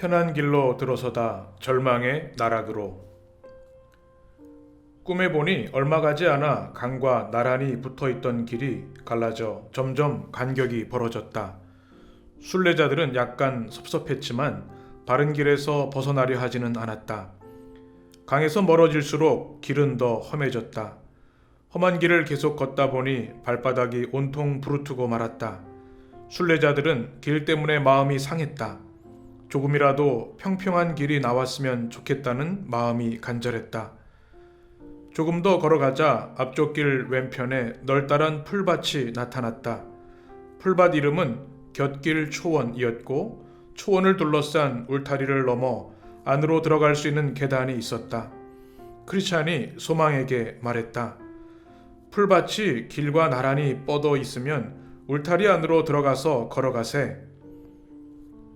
편한 길로 들어서다 절망의 나락으로. 꿈에 보니 얼마 가지 않아 강과 나란히 붙어있던 길이 갈라져 점점 간격이 벌어졌다. 순례자들은 약간 섭섭했지만 바른 길에서 벗어나려 하지는 않았다. 강에서 멀어질수록 길은 더 험해졌다. 험한 길을 계속 걷다 보니 발바닥이 온통 부르트고 말았다. 순례자들은 길 때문에 마음이 상했다. 조금이라도 평평한 길이 나왔으면 좋겠다는 마음이 간절했다. 조금 더 걸어가자 앞쪽 길 왼편에 널따란 풀밭이 나타났다. 풀밭 이름은 곁길 초원이었고 초원을 둘러싼 울타리를 넘어 안으로 들어갈 수 있는 계단이 있었다. 크리스찬이 소망에게 말했다. 풀밭이 길과 나란히 뻗어 있으면 울타리 안으로 들어가서 걸어가세.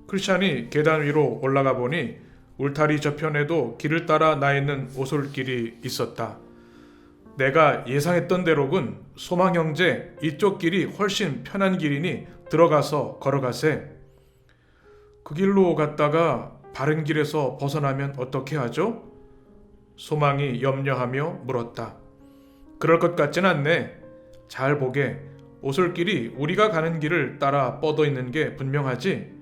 크리스찬이 계단 위로 올라가 보니 울타리 저편에도 길을 따라 나 있는 오솔길이 있었다. 내가 예상했던 대로군. 소망 형제, 이쪽 길이 훨씬 편한 길이니 들어가서 걸어가세. 그 길로 갔다가 바른 길에서 벗어나면 어떻게 하죠? 소망이 염려하며 물었다. 그럴 것 같진 않네. 잘 보게. 오솔길이 우리가 가는 길을 따라 뻗어 있는 게 분명하지?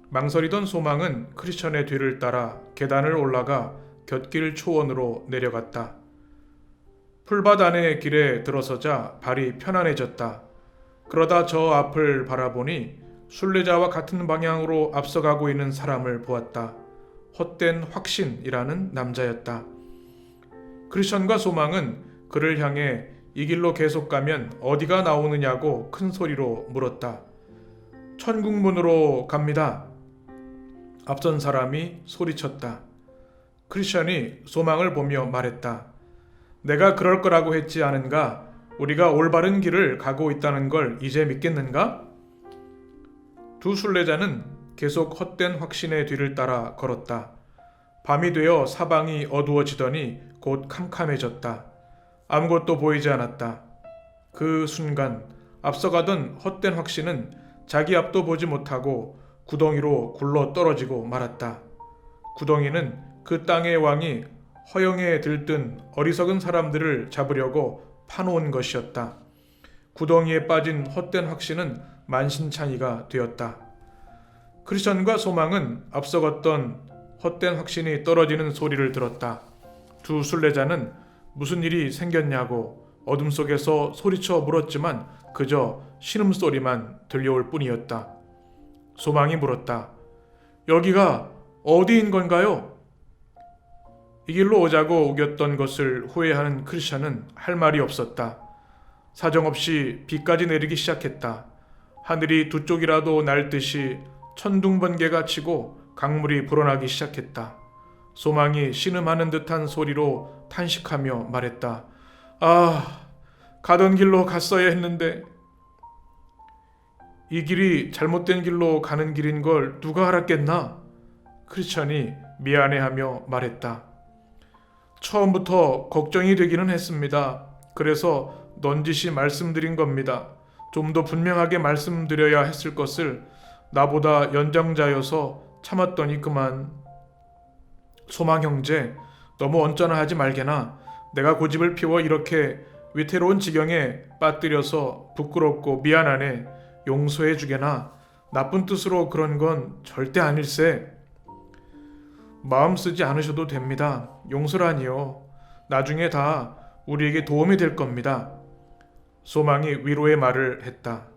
망설이던 소망은 크리스천의 뒤를 따라 계단을 올라가 곁길 초원으로 내려갔다. 풀밭 안의 길에 들어서자 발이 편안해졌다. 그러다 저 앞을 바라보니 순례자와 같은 방향으로 앞서가고 있는 사람을 보았다. 헛된 확신이라는 남자였다. 크리스천과 소망은 그를 향해 이 길로 계속 가면 어디가 나오느냐고 큰 소리로 물었다. 천국문으로 갑니다. 앞선 사람이 소리쳤다. 크리스천이 소망을 보며 말했다. 내가 그럴 거라고 했지 않은가? 우리가 올바른 길을 가고 있다는 걸 이제 믿겠는가? 두 순례자는 계속 헛된 확신의 뒤를 따라 걸었다. 밤이 되어 사방이 어두워지더니 곧 캄캄해졌다. 아무것도 보이지 않았다. 그 순간 앞서가던 헛된 확신은 자기 앞도 보지 못하고 구덩이로 굴러 떨어지고 말았다. 구덩이는 그 땅의 왕이 허영에 들뜬 어리석은 사람들을 잡으려고 파놓은 것이었다. 구덩이에 빠진 헛된 확신은 만신창이가 되었다. 크리스천과 소망은 앞서갔던 헛된 확신이 떨어지는 소리를 들었다. 두 순례자는 무슨 일이 생겼냐고 어둠 속에서 소리쳐 물었지만 그저 신음소리만 들려올 뿐이었다. 소망이 물었다. 여기가 어디인 건가요? 이 길로 오자고 우겼던 것을 후회하는 크리스천은 할 말이 없었다. 사정없이 비까지 내리기 시작했다. 하늘이 두 쪽이라도 날 듯이 천둥번개가 치고 강물이 불어나기 시작했다. 소망이 신음하는 듯한 소리로 탄식하며 말했다. 아, 가던 길로 갔어야 했는데. 이 길이 잘못된 길로 가는 길인 걸 누가 알았겠나? 크리스천이 미안해하며 말했다. 처음부터 걱정이 되기는 했습니다. 그래서 넌지시 말씀드린 겁니다. 좀 더 분명하게 말씀드려야 했을 것을 나보다 연장자여서 참았더니 그만. 소망 형제, 너무 언짢아하지 말게나. 내가 고집을 피워 이렇게 위태로운 지경에 빠뜨려서 부끄럽고 미안하네. 용서해 주게나. 나쁜 뜻으로 그런 건 절대 아닐세. 마음 쓰지 않으셔도 됩니다. 용서라니요. 나중에 다 우리에게 도움이 될 겁니다. 소망이 위로의 말을 했다.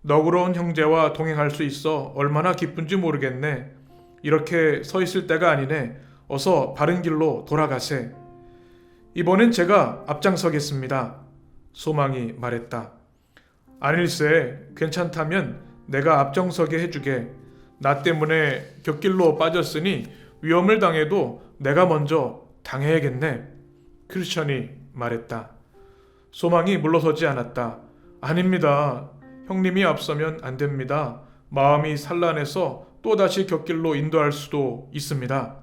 너그러운 형제와 동행할 수 있어 얼마나 기쁜지 모르겠네. 이렇게 서 있을 때가 아니네. 어서 바른 길로 돌아가세. 이번엔 제가 앞장서겠습니다. 소망이 말했다. 아닐세. 괜찮다면 내가 앞장서게 해주게. 나 때문에 곁길로 빠졌으니 위험을 당해도 내가 먼저 당해야겠네. 크리스천이 말했다. 소망이 물러서지 않았다. 아닙니다. 형님이 앞서면 안 됩니다. 마음이 산란해서 또다시 곁길로 인도할 수도 있습니다.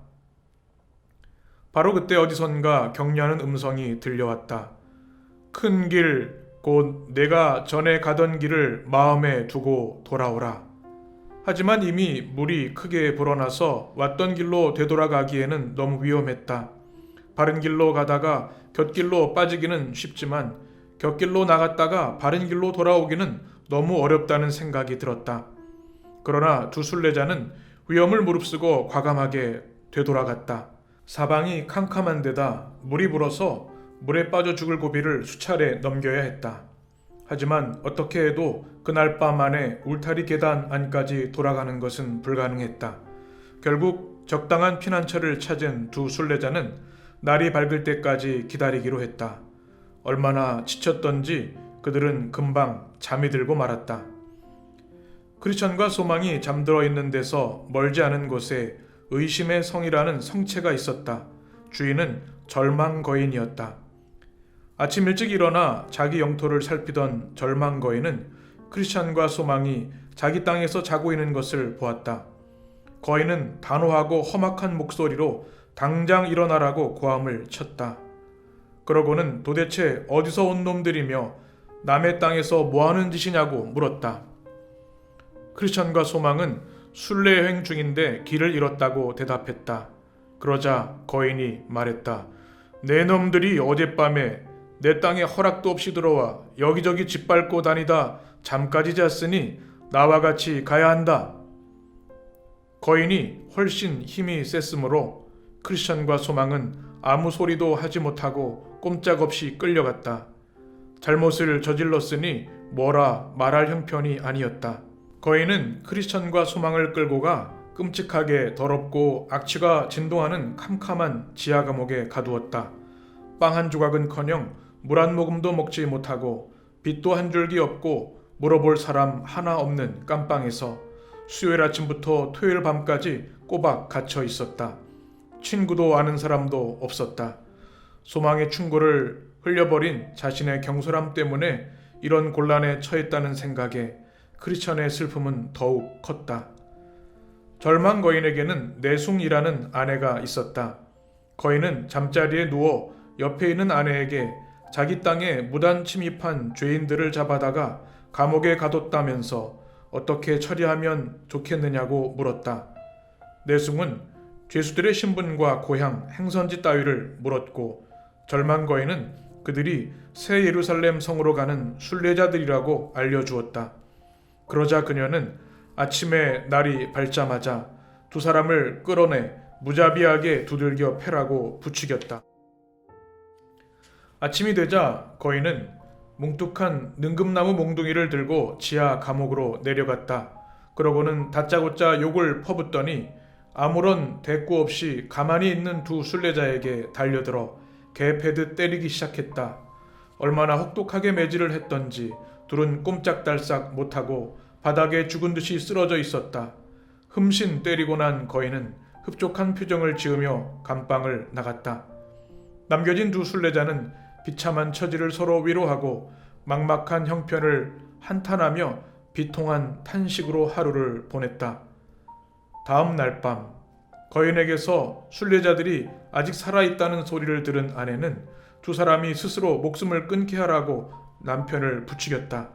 바로 그때 어디선가 격려하는 음성이 들려왔다. 큰 길, 곧 내가 전에 가던 길을 마음에 두고 돌아오라. 하지만 이미 물이 크게 불어나서 왔던 길로 되돌아가기에는 너무 위험했다. 바른 길로 가다가 곁길로 빠지기는 쉽지만 곁길로 나갔다가 바른 길로 돌아오기는 너무 어렵다는 생각이 들었다. 그러나 두 순례자는 위험을 무릅쓰고 과감하게 되돌아갔다. 사방이 캄캄한 데다 물이 불어서 물에 빠져 죽을 고비를 수차례 넘겨야 했다. 하지만 어떻게 해도 그날 밤 안에 울타리 계단 안까지 돌아가는 것은 불가능했다. 결국 적당한 피난처를 찾은 두 순례자는 날이 밝을 때까지 기다리기로 했다. 얼마나 지쳤던지 그들은 금방 잠이 들고 말았다. 크리스천과 소망이 잠들어 있는 데서 멀지 않은 곳에 의심의 성이라는 성체가 있었다. 주인은 절망 거인이었다. 아침 일찍 일어나 자기 영토를 살피던 절망 거인은 크리스천과 소망이 자기 땅에서 자고 있는 것을 보았다. 거인은 단호하고 험악한 목소리로 당장 일어나라고 고함을 쳤다. 그러고는 도대체 어디서 온 놈들이며 남의 땅에서 뭐하는 짓이냐고 물었다. 크리스천과 소망은 순례여행 중인데 길을 잃었다고 대답했다. 그러자 거인이 말했다. 내 놈들이 어젯밤에 내 땅에 허락도 없이 들어와 여기저기 짓밟고 다니다 잠까지 잤으니 나와 같이 가야 한다. 거인이 훨씬 힘이 셌으므로 크리스천과 소망은 아무 소리도 하지 못하고 꼼짝없이 끌려갔다. 잘못을 저질렀으니 뭐라 말할 형편이 아니었다. 거인은 크리스천과 소망을 끌고 가 끔찍하게 더럽고 악취가 진동하는 캄캄한 지하 감옥에 가두었다. 빵 한 조각은커녕 물 한 모금도 먹지 못하고 빛도 한 줄기 없고 물어볼 사람 하나 없는 깜빵에서 수요일 아침부터 토요일 밤까지 꼬박 갇혀 있었다. 친구도 아는 사람도 없었다. 소망의 충고를 흘려버린 자신의 경솔함 때문에 이런 곤란에 처했다는 생각에 크리스천의 슬픔은 더욱 컸다. 절망 거인에게는 내숭이라는 아내가 있었다. 거인은 잠자리에 누워 옆에 있는 아내에게 자기 땅에 무단 침입한 죄인들을 잡아다가 감옥에 가뒀다면서 어떻게 처리하면 좋겠느냐고 물었다. 내숭은 죄수들의 신분과 고향, 행선지 따위를 물었고 절망 거인은 그들이 새 예루살렘 성으로 가는 순례자들이라고 알려주었다. 그러자 그녀는 아침에 날이 밝자마자 두 사람을 끌어내 무자비하게 두들겨 패라고 부추겼다. 아침이 되자 거인은 뭉툭한 능금나무 몽둥이를 들고 지하 감옥으로 내려갔다. 그러고는 다짜고짜 욕을 퍼붓더니 아무런 대꾸 없이 가만히 있는 두 순례자에게 달려들어 개패듯 때리기 시작했다. 얼마나 혹독하게 매질을 했던지 둘은 꼼짝달싹 못하고 바닥에 죽은 듯이 쓰러져 있었다. 흠신 때리고 난 거인은 흡족한 표정을 지으며 감방을 나갔다. 남겨진 두 순례자는 비참한 처지를 서로 위로하고 막막한 형편을 한탄하며 비통한 탄식으로 하루를 보냈다. 다음 날 밤 거인에게서 순례자들이 아직 살아있다는 소리를 들은 아내는 두 사람이 스스로 목숨을 끊게 하라고 남편을 부추겼다.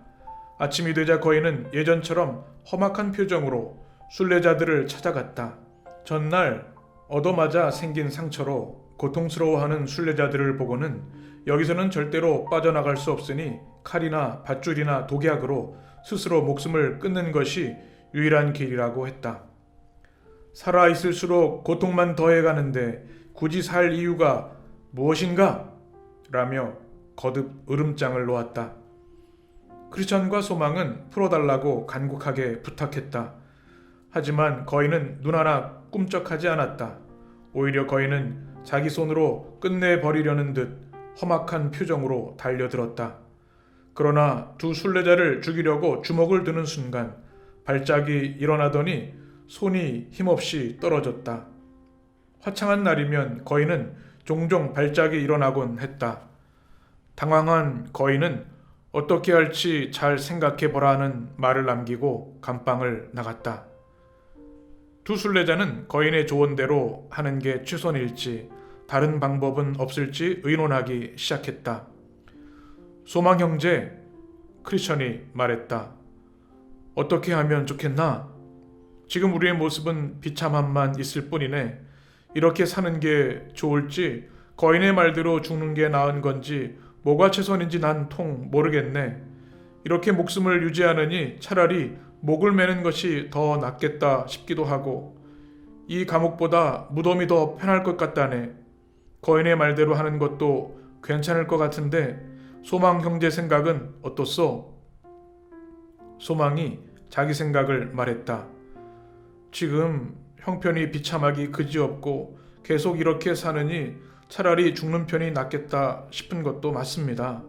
아침이 되자 거인은 예전처럼 험악한 표정으로 순례자들을 찾아갔다. 전날 얻어맞아 생긴 상처로 고통스러워하는 순례자들을 보고는 여기서는 절대로 빠져나갈 수 없으니 칼이나 밧줄이나 독약으로 스스로 목숨을 끊는 것이 유일한 길이라고 했다. 살아있을수록 고통만 더해가는데 굳이 살 이유가 무엇인가? 라며 거듭 으름장을 놓았다. 크리스천과 소망은 풀어달라고 간곡하게 부탁했다. 하지만 거인은 눈 하나 꿈쩍하지 않았다. 오히려 거인은 자기 손으로 끝내버리려는 듯 험악한 표정으로 달려들었다. 그러나 두 순례자를 죽이려고 주먹을 드는 순간 발작이 일어나더니 손이 힘없이 떨어졌다. 화창한 날이면 거인은 종종 발작이 일어나곤 했다. 당황한 거인은 어떻게 할지 잘 생각해보라는 말을 남기고 감방을 나갔다. 두 순례자는 거인의 조언대로 하는 게 최선일지 다른 방법은 없을지 의논하기 시작했다. 소망 형제, 크리스천이 말했다. 어떻게 하면 좋겠나? 지금 우리의 모습은 비참함만 있을 뿐이네. 이렇게 사는 게 좋을지 거인의 말대로 죽는 게 나은 건지 뭐가 최선인지 난 통 모르겠네. 이렇게 목숨을 유지하느니 차라리 목을 매는 것이 더 낫겠다 싶기도 하고 이 감옥보다 무덤이 더 편할 것 같다네. 거인의 말대로 하는 것도 괜찮을 것 같은데 소망 형제 생각은 어떻소? 소망이 자기 생각을 말했다. 지금 형편이 비참하기 그지없고 계속 이렇게 사느니 차라리 죽는 편이 낫겠다 싶은 것도 맞습니다.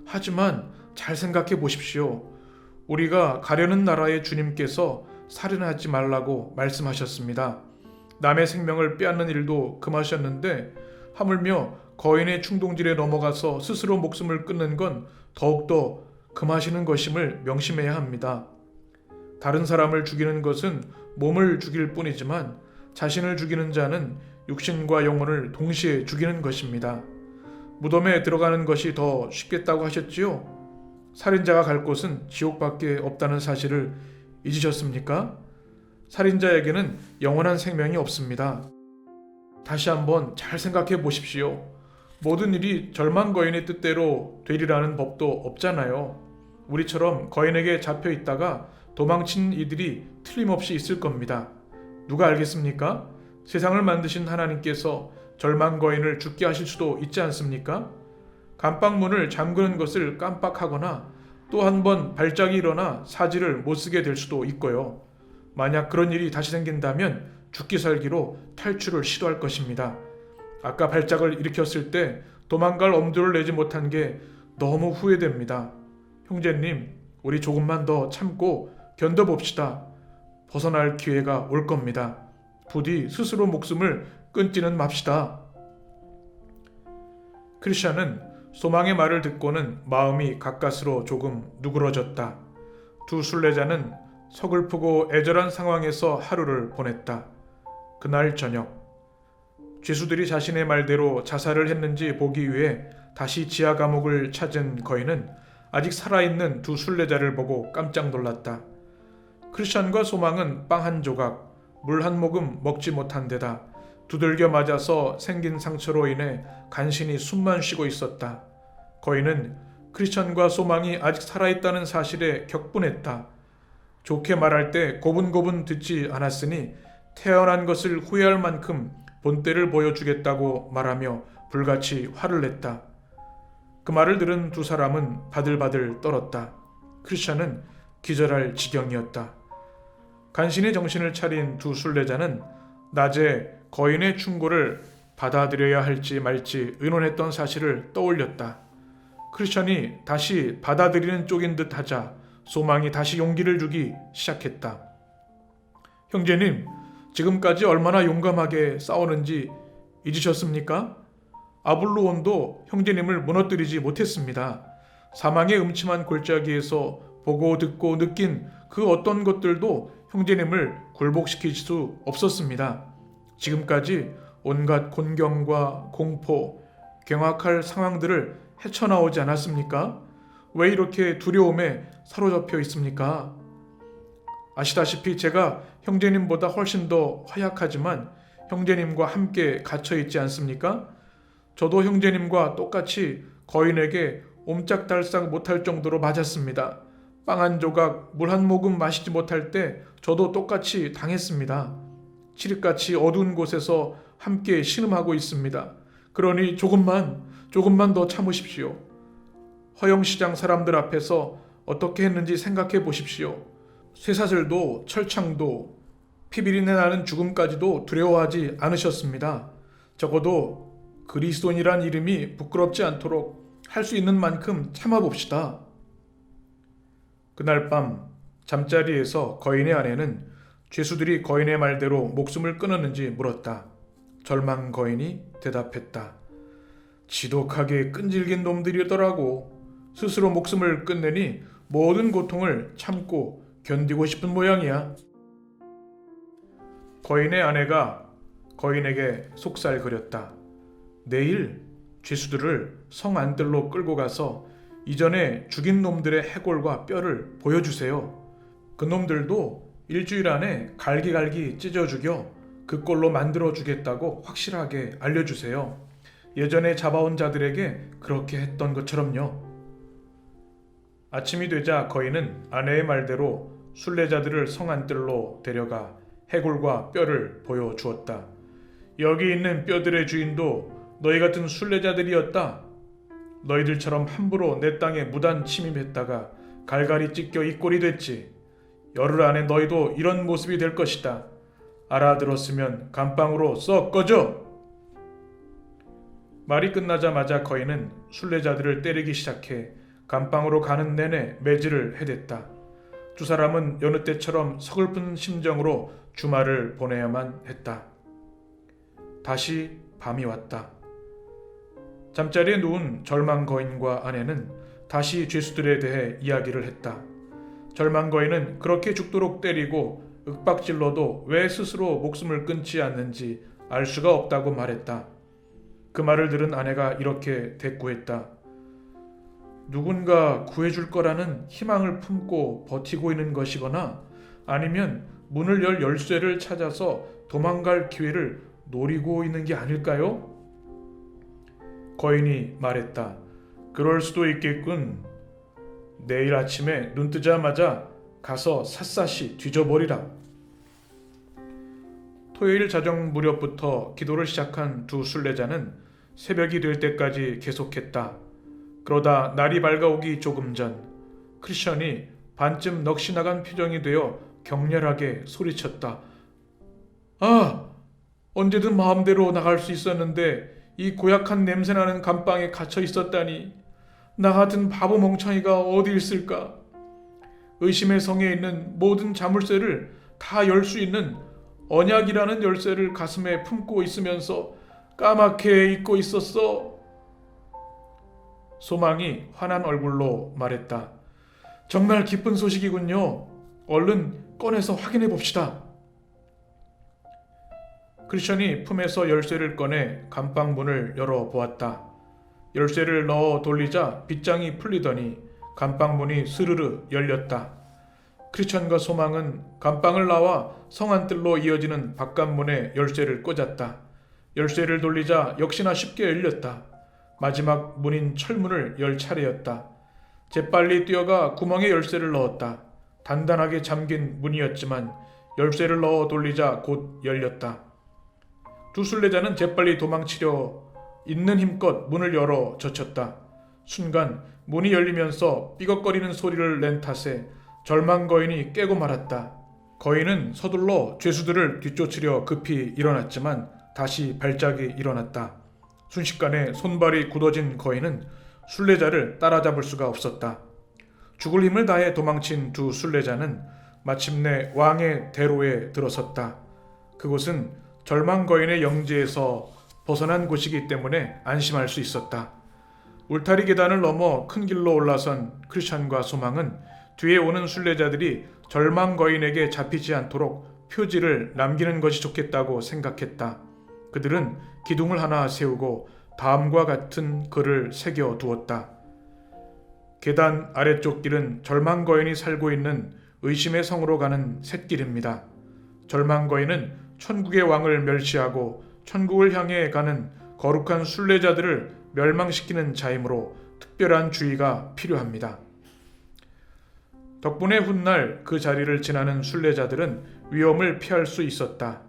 하지만 잘 생각해 보십시오. 우리가 가려는 나라의 주님께서 살인하지 말라고 말씀하셨습니다. 남의 생명을 빼앗는 일도 금하셨는데 하물며 거인의 충동질에 넘어가서 스스로 목숨을 끊는 건 더욱더 금하시는 것임을 명심해야 합니다. 다른 사람을 죽이는 것은 몸을 죽일 뿐이지만 자신을 죽이는 자는 육신과 영혼을 동시에 죽이는 것입니다. 무덤에 들어가는 것이 더 쉽겠다고 하셨지요? 살인자가 갈 곳은 지옥밖에 없다는 사실을 잊으셨습니까? 살인자에게는 영원한 생명이 없습니다. 다시 한번 잘 생각해 보십시오. 모든 일이 절망 거인의 뜻대로 되리라는 법도 없잖아요. 우리처럼 거인에게 잡혀 있다가 도망친 이들이 틀림없이 있을 겁니다. 누가 알겠습니까? 세상을 만드신 하나님께서 절망 거인을 죽게 하실 수도 있지 않습니까? 감방문을 잠그는 것을 깜빡하거나 또 한 번 발작이 일어나 사지를 못 쓰게 될 수도 있고요. 만약 그런 일이 다시 생긴다면 죽기 살기로 탈출을 시도할 것입니다. 아까 발작을 일으켰을 때 도망갈 엄두를 내지 못한 게 너무 후회됩니다. 형제님, 우리 조금만 더 참고 견뎌봅시다. 벗어날 기회가 올 겁니다. 부디 스스로 목숨을 끊지는 맙시다. 크리스찬은 소망의 말을 듣고는 마음이 가까스로 조금 누그러졌다. 두 순례자는 서글프고 애절한 상황에서 하루를 보냈다. 그날 저녁, 죄수들이 자신의 말대로 자살을 했는지 보기 위해 다시 지하 감옥을 찾은 거인은 아직 살아있는 두 순례자를 보고 깜짝 놀랐다. 크리스찬과 소망은 빵 한 조각, 물 한 모금 먹지 못한 데다 두들겨 맞아서 생긴 상처로 인해 간신히 숨만 쉬고 있었다. 거인은 크리스찬과 소망이 아직 살아있다는 사실에 격분했다. 좋게 말할 때 고분고분 듣지 않았으니 태어난 것을 후회할 만큼 본때를 보여주겠다고 말하며 불같이 화를 냈다. 그 말을 들은 두 사람은 바들바들 떨었다. 크리스찬은 기절할 지경이었다. 간신히 정신을 차린 두 순례자는 낮에 거인의 충고를 받아들여야 할지 말지 의논했던 사실을 떠올렸다. 크리스찬이 다시 받아들이는 쪽인 듯 하자 소망이 다시 용기를 주기 시작했다. 형제님, 지금까지 얼마나 용감하게 싸우는지 잊으셨습니까? 아블로온도 형제님을 무너뜨리지 못했습니다. 사망의 음침한 골짜기에서 보고 듣고 느낀 그 어떤 것들도 형제님을 굴복시킬 수 없었습니다. 지금까지 온갖 곤경과 공포, 경악할 상황들을 헤쳐나오지 않았습니까? 왜 이렇게 두려움에 사로잡혀 있습니까? 아시다시피 제가 형제님보다 훨씬 더 허약하지만 형제님과 함께 갇혀 있지 않습니까? 저도 형제님과 똑같이 거인에게 옴짝달싹 못할 정도로 맞았습니다. 빵 한 조각, 물 한 모금 마시지 못할 때 저도 똑같이 당했습니다. 칠흑같이 어두운 곳에서 함께 신음하고 있습니다. 그러니 조금만 더 참으십시오. 허영시장 사람들 앞에서 어떻게 했는지 생각해 보십시오. 쇠사슬도 철창도 피비린내 나는 죽음까지도 두려워하지 않으셨습니다. 적어도 그리스도인이란 이름이 부끄럽지 않도록 할 수 있는 만큼 참아봅시다. 그날 밤 잠자리에서 거인의 아내는 죄수들이 거인의 말대로 목숨을 끊었는지 물었다. 절망 거인이 대답했다. 지독하게 끈질긴 놈들이더라고. 스스로 목숨을 끊느니 모든 고통을 참고 견디고 싶은 모양이야. 거인의 아내가 거인에게 속살거렸다. 내일 죄수들을 성 안뜰로 끌고 가서 이전에 죽인 놈들의 해골과 뼈를 보여주세요. 그 놈들도 일주일 안에 갈기갈기 찢어 죽여 그 꼴로 만들어 주겠다고 확실하게 알려주세요. 예전에 잡아온 자들에게 그렇게 했던 것처럼요. 아침이 되자 거인은 아내의 말대로 순례자들을 성안뜰로 데려가 해골과 뼈를 보여주었다. 여기 있는 뼈들의 주인도 너희 같은 순례자들이었다. 너희들처럼 함부로 내 땅에 무단 침입했다가 갈갈이 찢겨 이 꼴이 됐지. 열흘 안에 너희도 이런 모습이 될 것이다. 알아들었으면 감방으로 썩 꺼져. 말이 끝나자마자 거인은 순례자들을 때리기 시작해 감방으로 가는 내내 매질을 해댔다. 두 사람은 여느 때처럼 서글픈 심정으로 주말을 보내야만 했다. 다시 밤이 왔다. 잠자리에 누운 절망 거인과 아내는 다시 죄수들에 대해 이야기를 했다. 절망 거인은 그렇게 죽도록 때리고 윽박질러도 왜 스스로 목숨을 끊지 않는지 알 수가 없다고 말했다. 그 말을 들은 아내가 이렇게 대꾸했다. 누군가 구해줄 거라는 희망을 품고 버티고 있는 것이거나 아니면 문을 열 열쇠를 찾아서 도망갈 기회를 노리고 있는 게 아닐까요? 거인이 말했다. 그럴 수도 있겠군. 내일 아침에 눈 뜨자마자 가서 샅샅이 뒤져버리라. 토요일 자정 무렵부터 기도를 시작한 두 순례자는 새벽이 될 때까지 계속했다. 그러다 날이 밝아오기 조금 전 크리스천이 반쯤 넋이 나간 표정이 되어 격렬하게 소리쳤다. 아! 언제든 마음대로 나갈 수 있었는데 이 고약한 냄새나는 감방에 갇혀 있었다니. 나 같은 바보 멍청이가 어디 있을까? 의심의 성에 있는 모든 자물쇠를 다 열 수 있는 언약이라는 열쇠를 가슴에 품고 있으면서 까맣게 잊고 있었어. 소망이 환한 얼굴로 말했다. 정말 기쁜 소식이군요. 얼른 꺼내서 확인해 봅시다. 크리스천이 품에서 열쇠를 꺼내 감방 문을 열어 보았다. 열쇠를 넣어 돌리자 빗장이 풀리더니 감방 문이 스르르 열렸다. 크리스천과 소망은 감방을 나와 성안뜰로 이어지는 바깥문에 열쇠를 꽂았다. 열쇠를 돌리자 역시나 쉽게 열렸다. 마지막 문인 철문을 열 차례였다. 재빨리 뛰어가 구멍에 열쇠를 넣었다. 단단하게 잠긴 문이었지만 열쇠를 넣어 돌리자 곧 열렸다. 두 순례자는 재빨리 도망치려 있는 힘껏 문을 열어 젖혔다. 순간 문이 열리면서 삐걱거리는 소리를 낸 탓에 절망 거인이 깨고 말았다. 거인은 서둘러 죄수들을 뒤쫓으려 급히 일어났지만 다시 발작이 일어났다. 순식간에 손발이 굳어진 거인은 순례자를 따라잡을 수가 없었다. 죽을 힘을 다해 도망친 두 순례자는 마침내 왕의 대로에 들어섰다. 그곳은 절망 거인의 영지에서 벗어난 곳이기 때문에 안심할 수 있었다. 울타리 계단을 넘어 큰 길로 올라선 크리스천과 소망은 뒤에 오는 순례자들이 절망 거인에게 잡히지 않도록 표지를 남기는 것이 좋겠다고 생각했다. 그들은 기둥을 하나 세우고 다음과 같은 글을 새겨 두었다. 계단 아래쪽 길은 절망 거인이 살고 있는 의심의 성으로 가는 샛길입니다. 절망 거인은 천국의 왕을 멸시하고 천국을 향해 가는 거룩한 순례자들을 멸망시키는 자이므로 특별한 주의가 필요합니다. 덕분에 훗날 그 자리를 지나는 순례자들은 위험을 피할 수 있었다.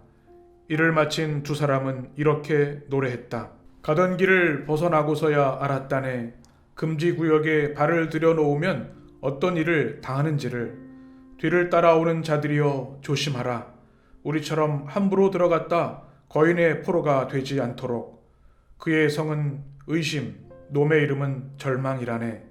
일을 마친 두 사람은 이렇게 노래했다. 가던 길을 벗어나고서야 알았다네. 금지구역에 발을 들여놓으면 어떤 일을 당하는지를. 뒤를 따라오는 자들이여 조심하라. 우리처럼 함부로 들어갔다 거인의 포로가 되지 않도록. 그의 성은 의심, 놈의 이름은 절망이라네.